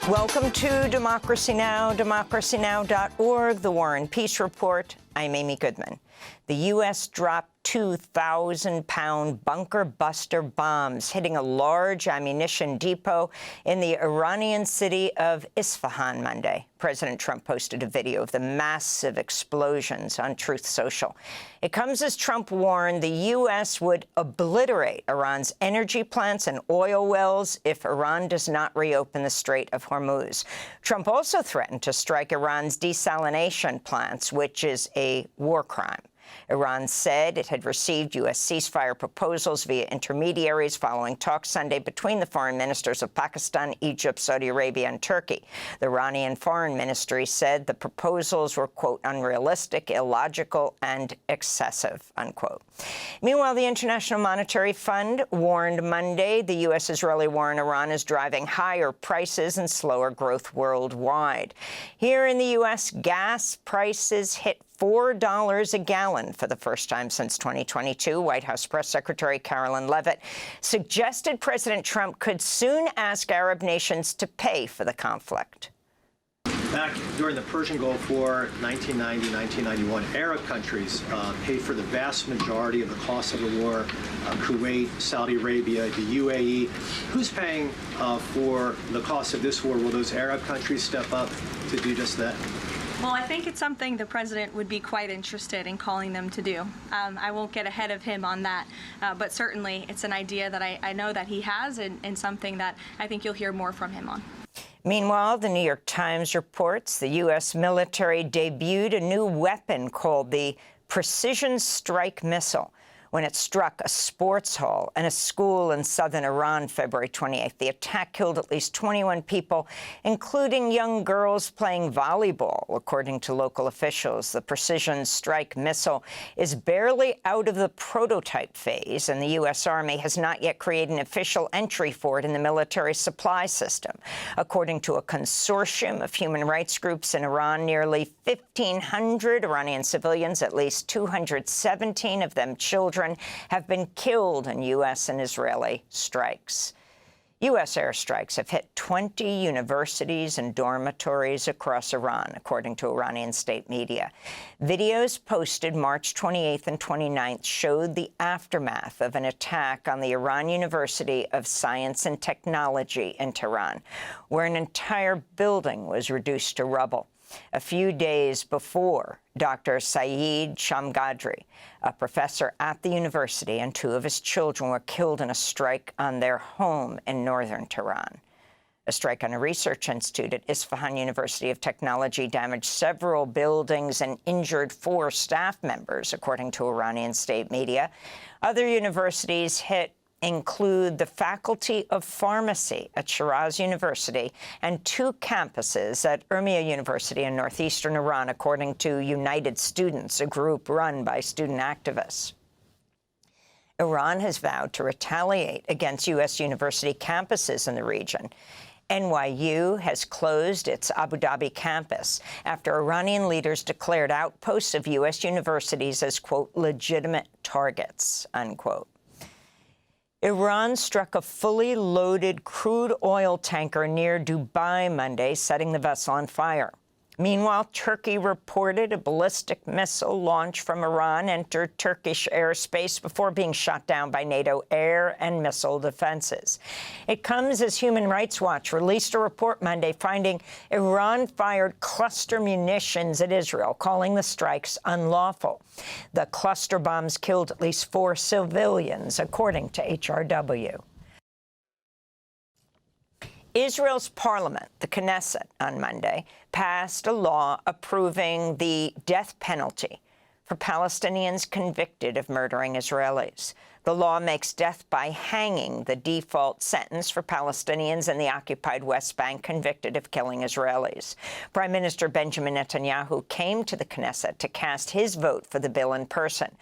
Welcome to Democracy Now!, democracynow.org, The War and Peace Report. I'm Amy Goodman. The U.S. dropped 2,000-pound bunker-buster bombs hitting a large ammunition depot in the Iranian city of Isfahan Monday. President Trump posted a video of the massive explosions on Truth Social. It comes as Trump warned the U.S. would obliterate Iran's energy plants and oil wells if Iran does not reopen the Strait of Hormuz. Trump also threatened to strike Iran's desalination plants, which is a war crime. Iran said it had received U.S. ceasefire proposals via intermediaries following talks Sunday between the foreign ministers of Pakistan, Egypt, Saudi Arabia, and Turkey. The Iranian Foreign Ministry said the proposals were, quote, unrealistic, illogical, and excessive, unquote. Meanwhile, the International Monetary Fund warned Monday the U.S.-Israeli war in Iran is driving higher prices and slower growth worldwide. Here in the U.S., gas prices hit $4 a gallon for the first time since 2022. White House Press Secretary Carolyn Leavitt suggested President Trump could soon ask Arab nations to pay for the conflict. Back during the Persian Gulf War, 1990, 1991, Arab countries paid for the vast majority of the cost of the war. Kuwait, Saudi Arabia, the UAE. Who's paying for the cost of this war? Will those Arab countries step up to do just that? Well, I think it's something the president would be quite interested in calling them to do. I won't get ahead of him on that, but certainly it's an idea that I know that he has and something that I think you'll hear more from him on. Meanwhile, the New York Times reports the U.S. military debuted a new weapon called the Precision Strike Missile when it struck a sports hall and a school in southern Iran February 28th. The attack killed at least 21 people, including young girls playing volleyball, according to local officials. The Precision Strike Missile is barely out of the prototype phase, and the U.S. Army has not yet created an official entry for it in the military supply system. According to a consortium of human rights groups in Iran, nearly 1,500 Iranian civilians, at least 217 of them children, have been killed in U.S. and Israeli strikes. U.S. airstrikes have hit 20 universities and dormitories across Iran, according to Iranian state media. Videos posted March 28th and 29th showed the aftermath of an attack on the Iran University of Science and Technology in Tehran, where an entire building was reduced to rubble. A few days before, Dr. Saeed Shamgadri, a professor at the university, and two of his children were killed in a strike on their home in northern Tehran. A strike on a research institute at Isfahan University of Technology damaged several buildings and injured 4 staff members, according to Iranian state media. Other universities hit include the Faculty of Pharmacy at Shiraz University and 2 campuses at Urmia University in northeastern Iran, according to United Students, a group run by student activists. Iran has vowed to retaliate against U.S. university campuses in the region. NYU has closed its Abu Dhabi campus after Iranian leaders declared outposts of U.S. universities as, quote, legitimate targets, unquote. Iran struck a fully loaded crude oil tanker near Dubai Monday, setting the vessel on fire. Meanwhile, Turkey reported a ballistic missile launch from Iran entered Turkish airspace before being shot down by NATO air and missile defenses. It comes as Human Rights Watch released a report Monday finding Iran fired cluster munitions at Israel, calling the strikes unlawful. The cluster bombs killed at least 4 civilians, according to HRW. Israel's parliament, the Knesset, on Monday, passed a law approving the death penalty for Palestinians convicted of murdering Israelis. The law makes death by hanging the default sentence for Palestinians in the occupied West Bank convicted of killing Israelis. Prime Minister Benjamin Netanyahu came to the Knesset to cast his vote for the bill in person.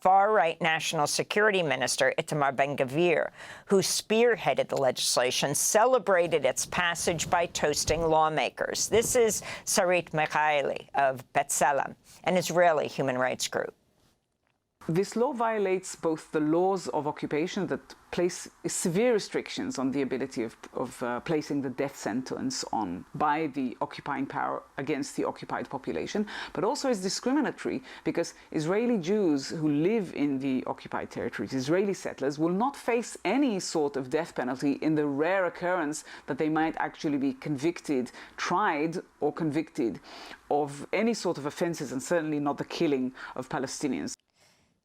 Far-right National Security Minister Itamar Ben-Gvir, who spearheaded the legislation, celebrated its passage by toasting lawmakers. This is Sarit Mikhaeli of B'Tselem, an Israeli human rights group. This law violates both the laws of occupation that place severe restrictions on the ability of placing the death sentence on by the occupying power against the occupied population, but also is discriminatory because Israeli Jews who live in the occupied territories, Israeli settlers, will not face any sort of death penalty in the rare occurrence that they might actually be convicted, tried or convicted of any sort of offenses, and certainly not the killing of Palestinians.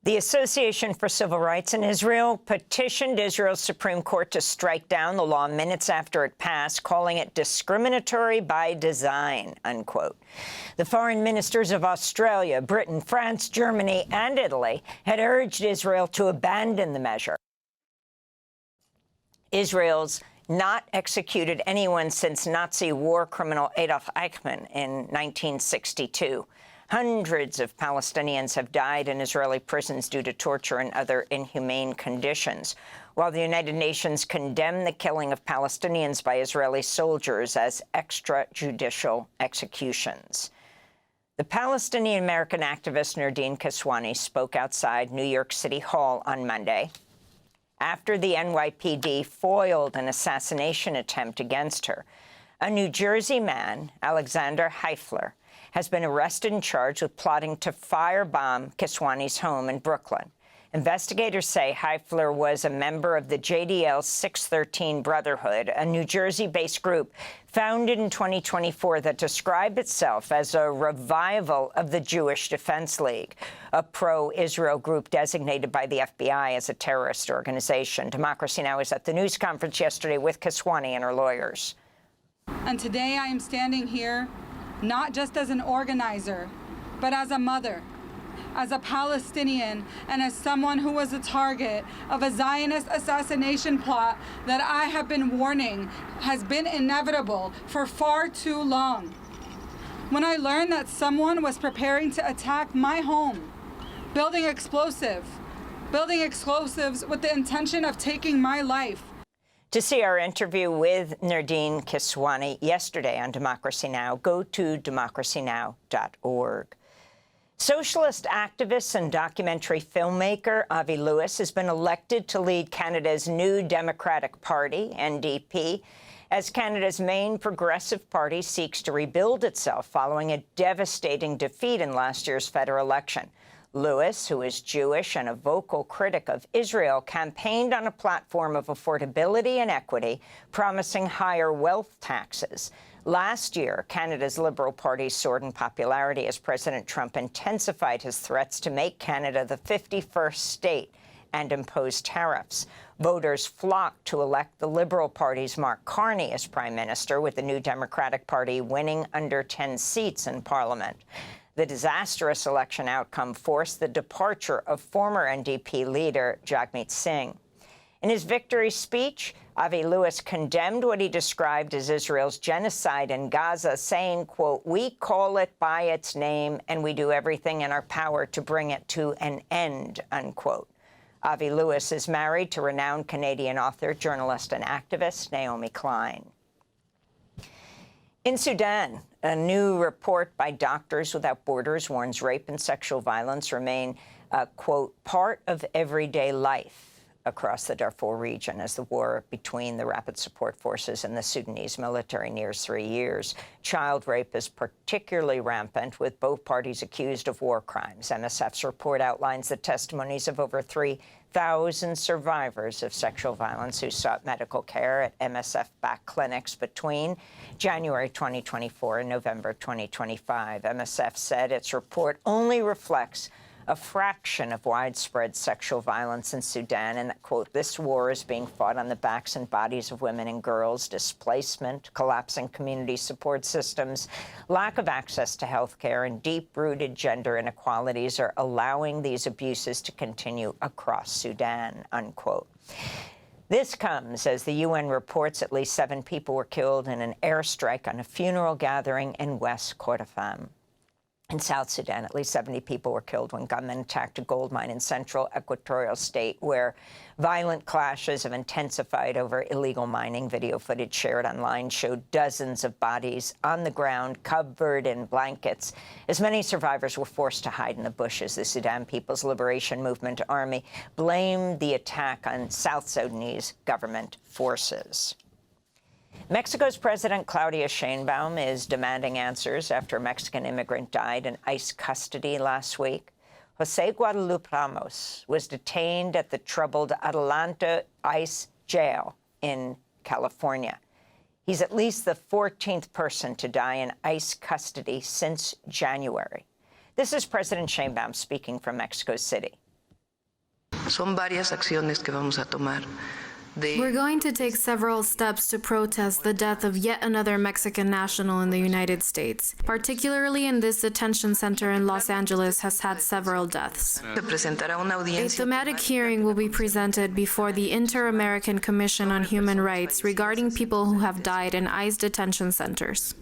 The Association for Civil Rights in Israel petitioned Israel's Supreme Court to strike down the law minutes after it passed, calling it discriminatory by design, unquote. The foreign ministers of Australia, Britain, France, Germany, and Italy had urged Israel to abandon the measure. Israel's not executed anyone since Nazi war criminal Adolf Eichmann in 1962. Hundreds of Palestinians have died in Israeli prisons due to torture and other inhumane conditions, while the United Nations condemned the killing of Palestinians by Israeli soldiers as extrajudicial executions. The Palestinian-American activist Nardine Kiswani spoke outside New York City Hall on Monday after the NYPD foiled an assassination attempt against her. A New Jersey man, Alexander Heifler, has been arrested and charged with plotting to firebomb Kiswani's home in Brooklyn. Investigators say Heifler was a member of the JDL 613 Brotherhood, a New Jersey-based group founded in 2024 that described itself as a revival of the Jewish Defense League, a pro-Israel group designated by the FBI as a terrorist organization. Democracy Now! Was at the news conference yesterday with Kiswani and her lawyers. And today I am standing here not just as an organizer, but as a mother, as a Palestinian, and as someone who was a target of a Zionist assassination plot that I have been warning has been inevitable for far too long. When I learned that someone was preparing to attack my home, building explosives with the intention of taking my life. To see our interview with Nardine Kiswani yesterday on Democracy Now!, go to democracynow.org. Socialist activist and documentary filmmaker Avi Lewis has been elected to lead Canada's new Democratic Party, NDP, as Canada's main progressive party seeks to rebuild itself following a devastating defeat in last year's federal election. Lewis, who is Jewish and a vocal critic of Israel, campaigned on a platform of affordability and equity, promising higher wealth taxes. Last year, Canada's Liberal Party soared in popularity as President Trump intensified his threats to make Canada the 51st state and impose tariffs. Voters flocked to elect the Liberal Party's Mark Carney as Prime Minister, with the New Democratic Party winning under 10 seats in Parliament. The disastrous election outcome forced the departure of former NDP leader Jagmeet Singh. In his victory speech, Avi Lewis condemned what he described as Israel's genocide in Gaza, saying, quote, "We call it by its name, and we do everything in our power to bring it to an end," unquote. Avi Lewis is married to renowned Canadian author, journalist, and activist Naomi Klein. In Sudan, a new report by Doctors Without Borders warns rape and sexual violence remain, quote, "part of everyday life" across the Darfur region as the war between the Rapid Support Forces and the Sudanese military nears 3 years. Child rape is particularly rampant, with both parties accused of war crimes. MSF's report outlines the testimonies of over 3,000 survivors of sexual violence who sought medical care at MSF-backed clinics between January 2024 and November 2025. MSF said its report only reflects a fraction of widespread sexual violence in Sudan, and that, quote, "This war is being fought on the backs and bodies of women and girls. Displacement, collapsing community support systems, lack of access to health care, and deep-rooted gender inequalities are allowing these abuses to continue across Sudan," unquote. This comes as the UN reports at least 7 people were killed in an airstrike on a funeral gathering in West Kordofan. In South Sudan, at least 70 people were killed when gunmen attacked a gold mine in central equatorial state, where violent clashes have intensified over illegal mining. Video footage shared online showed dozens of bodies on the ground, covered in blankets, as many survivors were forced to hide in the bushes. The Sudan People's Liberation Movement Army blamed the attack on South Sudanese government forces. Mexico's President Claudia Sheinbaum is demanding answers after a Mexican immigrant died in ICE custody last week. Jose Guadalupe Ramos was detained at the troubled Atlanta ICE jail in California. He's at least the 14th person to die in ICE custody since January. This is President Sheinbaum speaking from Mexico City. Son varias acciones que vamos a tomar. We're going to take several steps to protest the death of yet another Mexican national in the United States. Particularly in this detention center in Los Angeles has had several deaths. A thematic hearing will be presented before the Inter-American Commission on Human Rights regarding people who have died in ICE detention centers.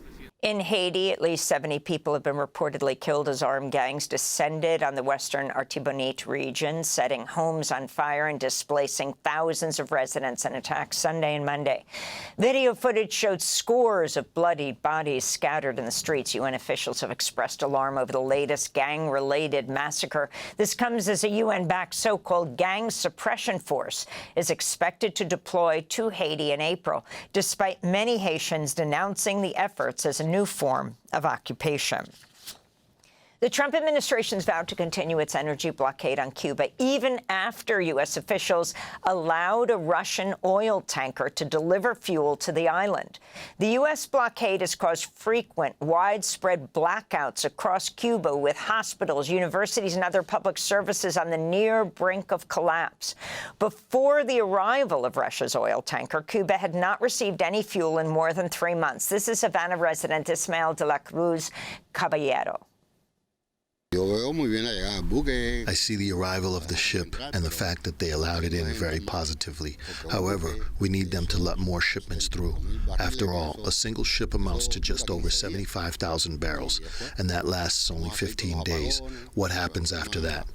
In Haiti, at least 70 people have been reportedly killed as armed gangs descended on the western Artibonite region, setting homes on fire and displacing thousands of residents in attacks Sunday and Monday. Video footage showed scores of bloodied bodies scattered in the streets. UN officials have expressed alarm over the latest gang-related massacre. This comes as a UN-backed so-called gang suppression force is expected to deploy to Haiti in April, despite many Haitians denouncing the efforts as a new form of occupation. The Trump administration's vowed to continue its energy blockade on Cuba even after U.S. officials allowed a Russian oil tanker to deliver fuel to the island. The U.S. blockade has caused frequent, widespread blackouts across Cuba, with hospitals, universities, and other public services on the near brink of collapse. Before the arrival of Russia's oil tanker, Cuba had not received any fuel in more than 3 months. This is Havana resident Ismael de la Cruz Caballero. I see the arrival of the ship and the fact that they allowed it in very positively. However, we need them to let more shipments through. After all, a single ship amounts to just over 75,000 barrels, and that lasts only 15 days. What happens after that?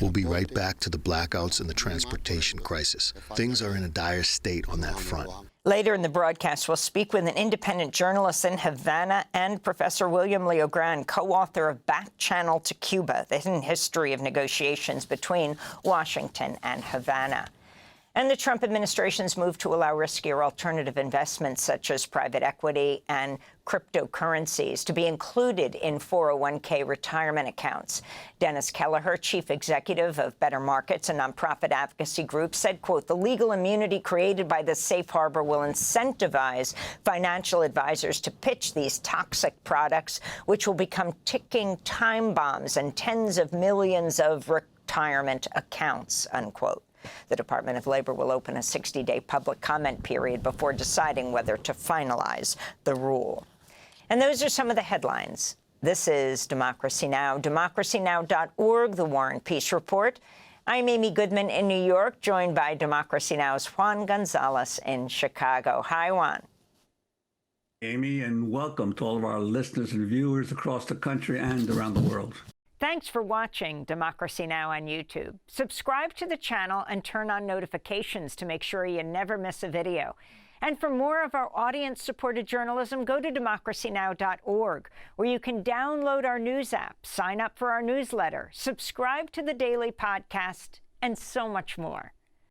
We'll be right back to the blackouts and the transportation crisis. Things are in a dire state on that front. Later in the broadcast, we'll speak with an independent journalist in Havana and Professor William Leogran, co-author of Back Channel to Cuba, the hidden history of negotiations between Washington and Havana. And the Trump administration's move to allow riskier alternative investments such as private equity and cryptocurrencies to be included in 401k retirement accounts. Dennis Kelleher, chief executive of Better Markets, a nonprofit advocacy group, said, quote, the legal immunity created by this safe harbor will incentivize financial advisors to pitch these toxic products, which will become ticking time bombs and tens of millions of retirement accounts, unquote. The Department of Labor will open a 60-day public comment period before deciding whether to finalize the rule. And those are some of the headlines. This is Democracy Now!, democracynow.org, The War and Peace Report. I'm Amy Goodman in New York, joined by Democracy Now!'s Juan Gonzalez in Chicago. Hi, Juan. Amy, and welcome to all of our listeners and viewers across the country and around the world. Thanks for watching Democracy Now! On YouTube. Subscribe to the channel and turn on notifications to make sure you never miss a video. And for more of our audience-supported journalism, go to democracynow.org, where you can download our news app, sign up for our newsletter, subscribe to the daily podcast, and so much more.